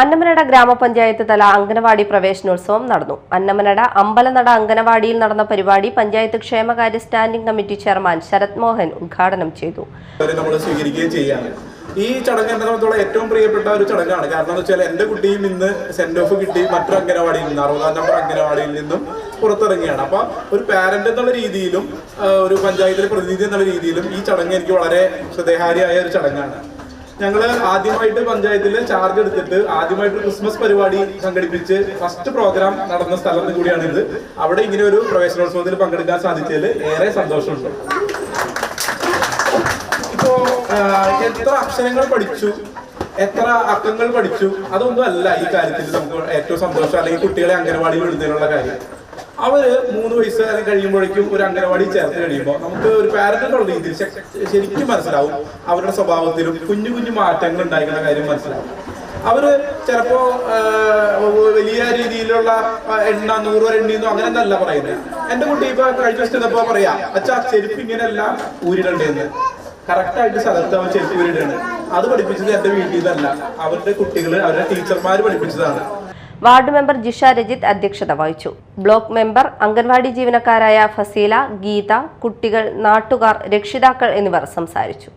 അന്നമനട ഗ്രാമപഞ്ചായത്ത് തല അംഗനവാടി പ്രവേശനോത്സവം നടന്നു. അന്നമനട അമ്പലനട അംഗനവാടിയിൽ നടന്ന പരിപാടി പഞ്ചായത്ത് ക്ഷേമകാര്യ standing committee chairman Sarath Mohan ഉദ്ഘാടനം ചെയ്തു. ഈ ചടങ്ങ് എന്നെ സംബന്ധിച്ചോളം ഏറ്റവും പ്രിയപ്പെട്ട ഒരു ചടങ്ങാണ്. കാരണം എന്ന് വെച്ചാൽ എന്റെ കുട്ടിയും ഇന്ന് സെന്റ് ഓഫ് കിട്ടി മറ്റൊരു അംഗനവാടിയിൽ നിന്ന് 60-ാം നമ്പർ അംഗനവാടിയിൽ നിന്നും പുറത്തിറങ്ങിയാണ്. അപ്പൊ ഒരു പാരന്റ് എന്നുള്ള രീതിയിലും ഒരു പഞ്ചായത്തിലെ പ്രതിനിധി എന്നുള്ള രീതിയിലും ഈ ചടങ്ങ് എനിക്ക് വളരെ ഹൃദയഹാരിയായ ഒരു ചടങ്ങാണ്. ഞങ്ങള് ആദ്യമായിട്ട് പഞ്ചായത്തിൽ ചാർജ് എടുത്തിട്ട് ആദ്യമായിട്ട് ക്രിസ്മസ് പരിപാടി സംഘടിപ്പിച്ച് ഫസ്റ്റ് പ്രോഗ്രാം നടന്ന സ്ഥലത്ത് കൂടിയാണിത്. അവിടെ ഇങ്ങനെ ഒരു പ്രവേശനോത്സവത്തിൽ പങ്കെടുക്കാൻ സാധിച്ചതിൽ ഏറെ സന്തോഷമുണ്ട്. ഇപ്പോ എത്ര അക്ഷരങ്ങൾ പഠിച്ചു, എത്ര അക്കങ്ങൾ പഠിച്ചു, അതൊന്നും അല്ല ഈ കാര്യത്തിൽ നമുക്ക് ഏറ്റവും സന്തോഷം അല്ലെങ്കിൽ കുട്ടികളെ അംഗനവാടിയിൽ വിടുന്നതിനുള്ള കാര്യം. അവര് 3 വയസ്സ് അല്ലെങ്കിൽ കഴിയുമ്പോഴേക്കും ഒരു അംഗനവാടി ചേർത്ത് കഴിയുമ്പോൾ നമുക്ക് ഒരു പാരന്റ് എന്നുള്ള രീതിയിൽ ശരിക്കും മനസ്സിലാവും അവരുടെ സ്വഭാവത്തിലും കുഞ്ഞു കുഞ്ഞു മാറ്റങ്ങൾ ഉണ്ടായിരിക്കുന്ന കാര്യം മനസ്സിലാവും. അവര് ചിലപ്പോ വലിയ രീതിയിലുള്ള 100 വരെ എണ്ണിന്നോ അങ്ങനെ ഒന്നല്ല പറയുന്നത്. എന്റെ കുട്ടി ഇപ്പൊ കഴിഞ്ഞ ദിവസം പറയാ, അച്ഛാ ചെരുപ്പ് ഇങ്ങനെയല്ല ഊരിടണ്ടേന്ന്. കറക്റ്റായിട്ട് സ്ഥലത്ത് അവൻ ചെരുപ്പ് ഊരിടാണ്. അത് പഠിപ്പിച്ചത് എന്റെ വീട്ടിൽ നിന്നല്ല, അവരുടെ കുട്ടികള് അവരുടെ ടീച്ചർമാര് പഠിപ്പിച്ചതാണ്. വാർഡ് മെമ്പർ ജിഷ രജിത് അധ്യക്ഷത വഹിച്ചു. ബ്ലോക്ക് മെമ്പർ, അംഗൻവാടി ജീവനക്കാരായ ഫസീല, ഗീത, കുട്ടികൾ, നാട്ടുകാർ, രക്ഷിതാക്കൾ എന്നിവർ സംസാരിച്ചു.